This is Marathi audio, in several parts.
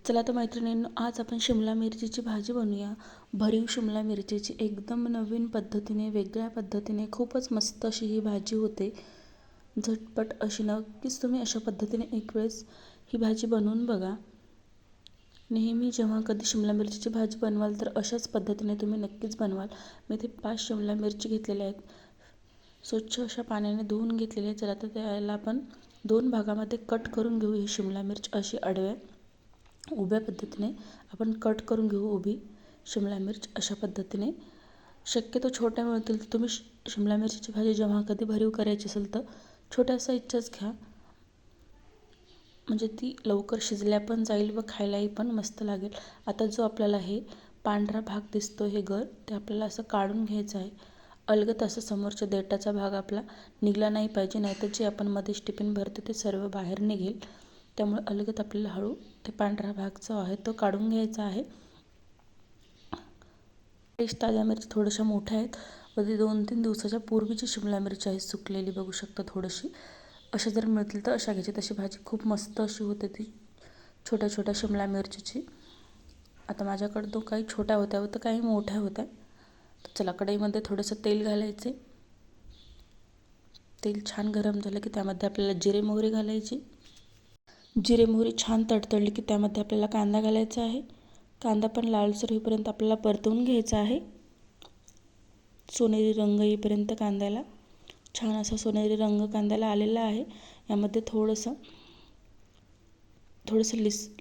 चला तर मैत्रिणींनो, आज आपण शिमला मिरचीची भाजी बनवूया. भरीव शिमला मिरचीची एकदम नवीन पद्धतीने, वेगळ्या पद्धतीने खूपच मस्त अशी ही भाजी होते. झटपट अशी. नक्कीच तुम्ही अशा पद्धतीने एक वेळेस ही भाजी बनवून बघा. नेहमी जेव्हा कधी शिमला मिरचीची भाजी बनवाल तर अशाच पद्धतीने तुम्ही नक्कीच बनवाल. मी इथे 5 शिमला मिरची घेतलेल्या आहेत. स्वच्छ अशा पाण्याने धुवून घेतलेले. चला तर त्याला आपण 2 भागामध्ये कट करून घेऊ. ही शिमला मिरच अशी आडव्या उभ्या पद्धतीने आपण कट करून घेऊ. उभी शिमला मिर्च अशा पद्धतीने. शक्यतो छोट्या मिळतील तर तुम्ही शिमला मिरचीची भाजी जेव्हा कधी भरीव करायची असेल तर छोट्या साईजच्याच घ्या, म्हणजे ती लवकर शिजल्या पण जाईल व खायलाही पण मस्त लागेल. आता जो आपल्याला हे पांढरा भाग दिसतो, हे गर, ते आपल्याला असं काढून घ्यायचं आहे. अलगद असं समोरच्या देठाचा भाग आपला निघला नाही पाहिजे, नाहीतर जे आपण मध्येच टिफिन भरतो ते सर्व बाहेर निघेल. त्यामुळे अलगद आपल्याला हळू ते पांढरा भाग जो आहे तो काढून घ्यायचा आहे. ताज्या मिरची थोड्याशा मोठ्या आहेत व ती 2-3 दिवसाच्या पूर्वीची शिमला मिरची आहे, सुकलेली बघू शकता थोडीशी. अशा जर मिळतील तर अशा घ्यायची. तशी भाजी खूप मस्त अशी होते ती छोट्या छोट्या शिमला मिरचीची. आता माझ्याकडं तो काही छोट्या होत्या व तर काही मोठ्या होत्या. तर चला, कढईमध्ये थोडंसं तेल घालायचे. तेल छान गरम झालं की त्यामध्ये आपल्याला जिरे मोहरी घालायची. जिरे मोहरी छान तडतडली की त्यामध्ये आपल्याला कांदा घालायचा आहे. कांदा पण लालसर होईपर्यंत आपल्याला परतवून घ्यायचा आहे. सोनेरी रंग येईपर्यंत कांद्याला. छान असा सोनेरी रंग कांद्याला आलेला आहे. यामध्ये थोडंसं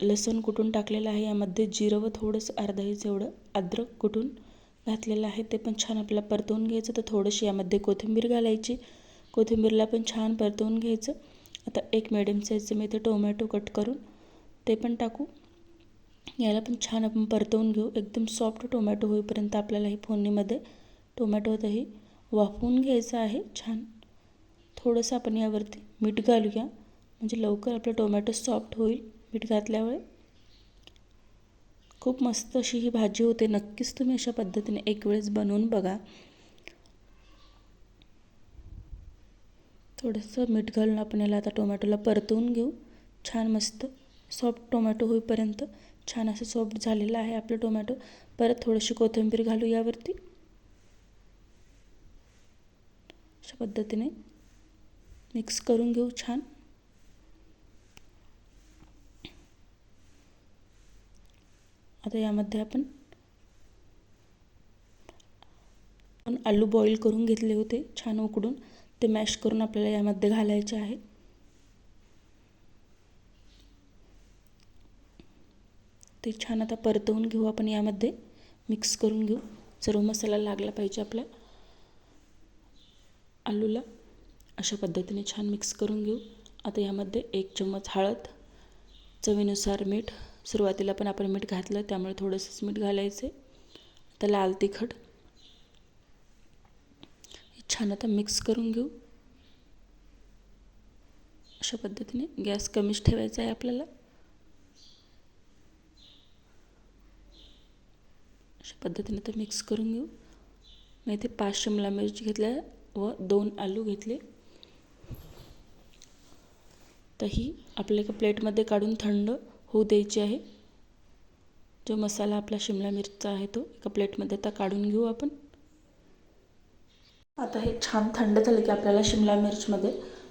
लसूण कुटून टाकलेलं आहे. यामध्ये जिरं व थोडंसं अर्धा इंच एवढं अद्रक कुटून घातलेलं आहे. ते पण छान आपल्याला परतवून घ्यायचं. तर थोडीशी यामध्ये कोथिंबीर घालायची. कोथिंबीरला पण छान परतवून घ्यायचं. आता एक मिडियम साईजचं मी इथे टोमॅटो कट करून ते पण टाकू. याला पण छान आपण परतवून घेऊ. एकदम सॉफ्ट टोमॅटो होईपर्यंत आपल्याला ही फोडणीमध्ये टोमॅटो ही वाफवून घ्यायचं आहे छान. थोडंसं आपण यावरती मीठ घालूया, म्हणजे लवकर आपलं टोमॅटो सॉफ्ट होईल मीठ घातल्यामुळे. खूप मस्त अशी ही भाजी होते. नक्कीच तुम्ही अशा पद्धतीने एक वेळेस बनवून बघा. थोडंसं मीठ घालून आपण याला आता टोमॅटोला परतवून घेऊ. छान मस्त सॉफ्ट टोमॅटो होईपर्यंत. छान असं सॉफ्ट झालेलं आहे आपलं टोमॅटो. परत थोडीशी कोथिंबीर घालू यावरती. अशा पद्धतीने मिक्स करून घेऊ छान. आता यामध्ये आपण आलू बॉईल करून घेतले होते छान उकडून, ते मॅश करून आपल्याला यामध्ये घालायचे आहे. ते छान आता परतवून घेऊ आपण. यामध्ये मिक्स करून घेऊ. सर्व मसाला लागला पाहिजे आपल्या आलूला. अशा पद्धतीने छान मिक्स करून घेऊ. आता यामध्ये 1 चम्मच हळद, चवीनुसार मीठ. सुरुवातीला पण आपण मीठ घातलं त्यामुळे थोडंसंच मीठ घालायचे. आता लाल तिखट. छान आता मिक्स करून घेऊ. अशा पद्धतीने गॅस कमीच ठेवायचा आहे आपल्याला. अशा पद्धतीने तर मिक्स करून घेऊ. मी इथे 5 शिमला मिरची घेतल्या व 2 आलू घेतले. तर ही आपल्या एका प्लेटमध्ये काढून थंड होऊ द्यायची आहे. जो मसाला आपला शिमला मिरचीचा आहे तो एका प्लेटमध्ये आता काढून घेऊ आपण. आता हे छान थंड झाले की आपल्याला शिमला मिरचीमध्ये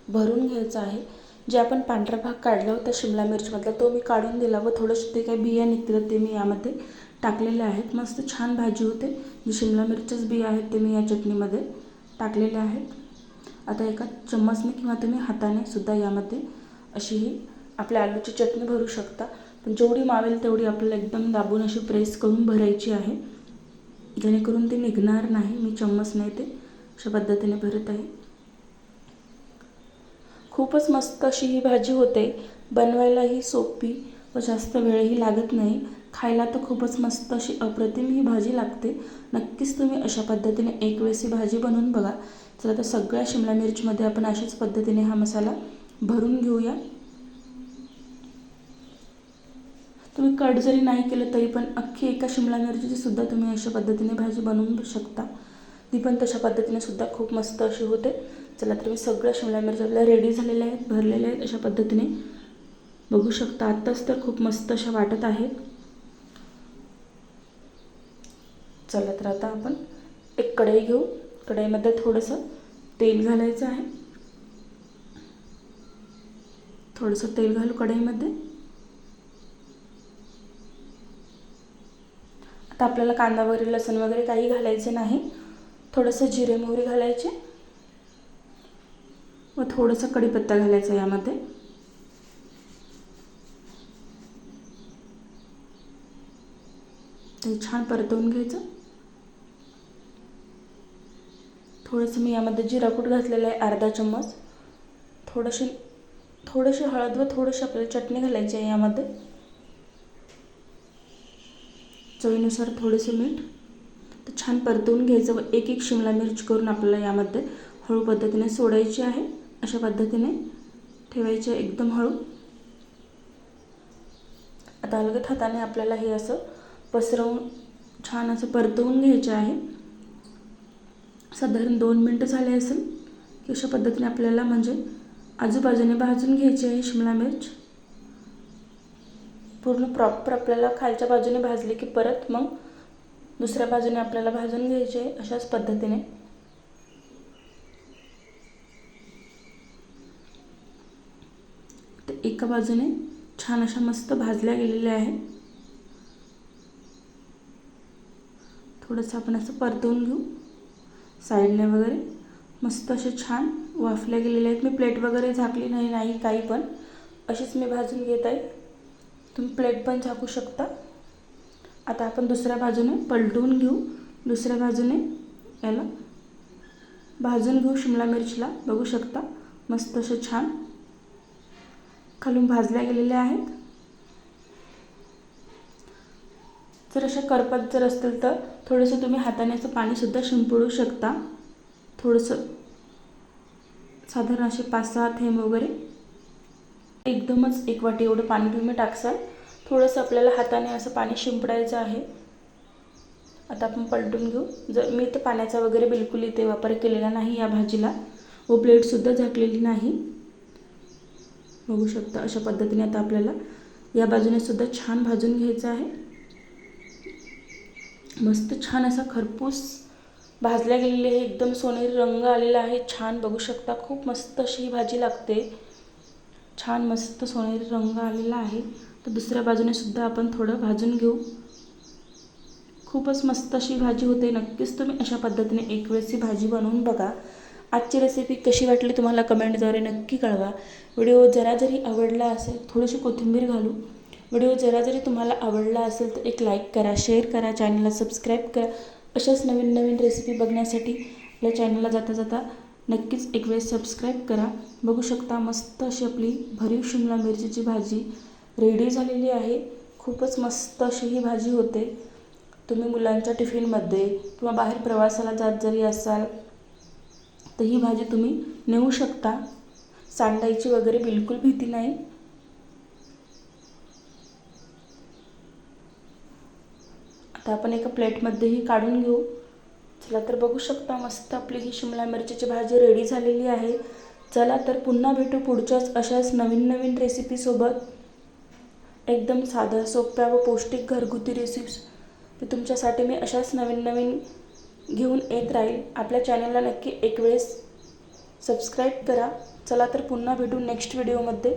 भरून घ्यायचं आहे. जे आपण पांढरा भाग काढला होता शिमला मिरचीमधला तो मी काढून दिला व थोडंसं ते काही बिया निघतील ते मी यामध्ये टाकलेले आहेत. मस्त छान भाजी होते. जी शिमला मिरचीच बिया आहेत ते मी या चटणीमध्ये टाकलेले आहेत. आता एका चम्मचने किंवा तुम्ही हाताने सुद्धा यामध्ये अशी ही आपल्या आलूची चटणी भरू शकता. पण जेवढी मावेल तेवढी आपल्याला एकदम दाबून अशी प्रेस करून भरायची आहे, जेणेकरून ती निघणार नाही. मी चम्मचने ते अशा पद्धतीने भरत आहे. खूपच मस्त अशी ही भाजी होते. बनवायलाही सोपी व जास्त वेळही लागत नाही. खायला तर खूपच मस्त अशी अप्रतिम ही भाजी लागते. नक्कीच तुम्ही अशा पद्धतीने एक वेळेस ही भाजी बनवून बघा. चला तर सगळ्या शिमला मिरचीमध्ये आपण अशाच पद्धतीने हा मसाला भरून घेऊया. तुम्ही कट जरी नाही केलं तरी पण अख्खी एका शिमला मिरचीची सुद्धा तुम्ही अशा पद्धतीने भाजी बनवू शकता. ती पण तशा पद्धतीने सुद्धा खूप मस्त अशी होते. चला तर मी सगळ्या शिमला मिरची आपल्या रेडी झालेल्या आहेत, भरलेल्या आहेत. अशा पद्धतीने बघू शकता आत्ताच तर खूप मस्त अशा वाटत आहेत. चला तर आता आपण एक कढई घेऊ. कढईमध्ये थोडंसं तेल घालायचं आहे. थोडंसं तेल घालू कढईमध्ये. आता आपल्याला कांदा वगैरे लसूण वगैरे काही घालायचे नाही. थोडंसं जिरे मोहरी घालायचे व थोडंसं कढीपत्ता घालायचा यामध्ये. ते छान परतवून घ्यायचं. थोडंसं मी यामध्ये जिरा कूट घातलेलं आहे अर्धा चम्मच. थोडीशी हळद व थोडीशी आपल्याला चटणी घालायची आहे यामध्ये. चवीनुसार थोडेसे मीठ. तर छान परतवून घ्यायचं व एक एक शिमला मिरच करून आपल्याला यामध्ये हळू पद्धतीने सोडायची आहे. अशा पद्धतीने ठेवायचे एकदम हळू. आता अलगद हाताने आपल्याला हे असं पसरवून छान असं परतवून घ्यायचे आहे. साधारण 2 मिनिटं झाले असेल की अशा पद्धतीने आपल्याला म्हणजे आजूबाजूने भाजून घ्यायची आहे शिमला मिर्च. पूर्ण प्रॉपर आपल्याला खालच्या बाजूने भाजली की परत मग दुसऱ्या बाजूने आपल्याला भाजून घ्यायचे आहे अशाच पद्धतीने. तर एका बाजूने छान अशा मस्त भाजल्या गेलेल्या आहे. थोडंसं आपण असं परतवून घेऊ साईडने वगैरे. मस्त असे छान वाफल्या गेलेले आहेत. मी प्लेट वगैरे झाकली नाही काही पण अशीच मी भाजून घेत आहे. तुम्ही प्लेट पण झाकू शकता. आता आपण दुसऱ्या बाजूने पलटवून घेऊ. दुसऱ्या बाजूने याला भाजून घेऊ शिमला मिरचीला. बघू शकता मस्त असे छान खालून भाजल्या गेलेल्या आहेत. जर अशा करपत जर असतील तर थोडंसं तुम्ही हाताने असं पाणीसुद्धा शिंपडू शकता. थोडंसं साधारण असे 5-6 थेंब वगैरे. एकदमच 1 वाटी एवढं पाणी तुम्ही टाकसाल. थोडंसं आपल्याला हाताने असं पाणी शिंपडायचं आहे. आता आपण पलटून घेऊ. मी तर पाण्याचा वगैरे बिलकुल इथे वापर केलेला नाही या भाजीला व प्लेटसुद्धा झाकलेली नाही. बघू शकता अशा पद्धतीने आता आपल्याला या बाजूने सुद्धा छान भाजून घ्यायचं आहे. मस्त छान असा खरपूस भाजल्या गेलेली आहे. एकदम सोनेरी रंग आलेला आहे छान. बघू शकता खूप मस्त अशी ही भाजी लागते. छान मस्त सोनेरी रंग आलेला आहे. तर दुसऱ्या बाजूने सुद्धा आपण थोडं भाजून घेऊ. खूपच मस्त अशी भाजी होते. नक्कीच तुम्ही अशा पद्धतीने एक वेळेस ही भाजी बनवून बघा. आजची रेसिपी कशी वाटली तुम्हाला कमेंटद्वारे नक्की कळवा. व्हिडिओ जरा जरी आवडला असेल थोडीशी कोथिंबीर घालू. व्हिडिओ जरा जरी तुम्हाला आवडला असेल तर एक लाईक करा, शेअर करा, चॅनलला सबस्क्राईब करा. अशाच नवीन नवीन रेसिपी बघण्यासाठी आपल्या चॅनलला जाता जाता नक्कीच एक वेळेस सबस्क्राईब करा. बघू शकता मस्त अशी आपली भरीव शिमला मिरचीची भाजी रेडी झालेली आहे. खूपच मस्त अशी ही भाजी होते. तुम्ही मुलांच्या टिफिनमध्ये किंवा बाहेर प्रवासाला जात जरी असाल तर ही भाजी तुम्ही नेऊ शकता. सांडायची वगैरे बिलकुल भीती नाही. आता आपण एका प्लेटमध्येही काढून घेऊ. चला तर बघू शकता मस्त आपली ही शिमला मिरचीची भाजी रेडी झालेली आहे. चला तर पुन्हा भेटू पुढच्याच अशाच नवीन नवीन रेसिपीसोबत. एकदम साध्या सोप्या व पौष्टिक घरगुती रेसिपीज तर तुमच्यासाठी मी अशाच नवीन नवीन घेऊन येत राहील. आपल्या चॅनलला नक्की एक वेळेस सबस्क्राईब करा. चला तर पुन्हा भेटू नेक्स्ट व्हिडिओमध्ये.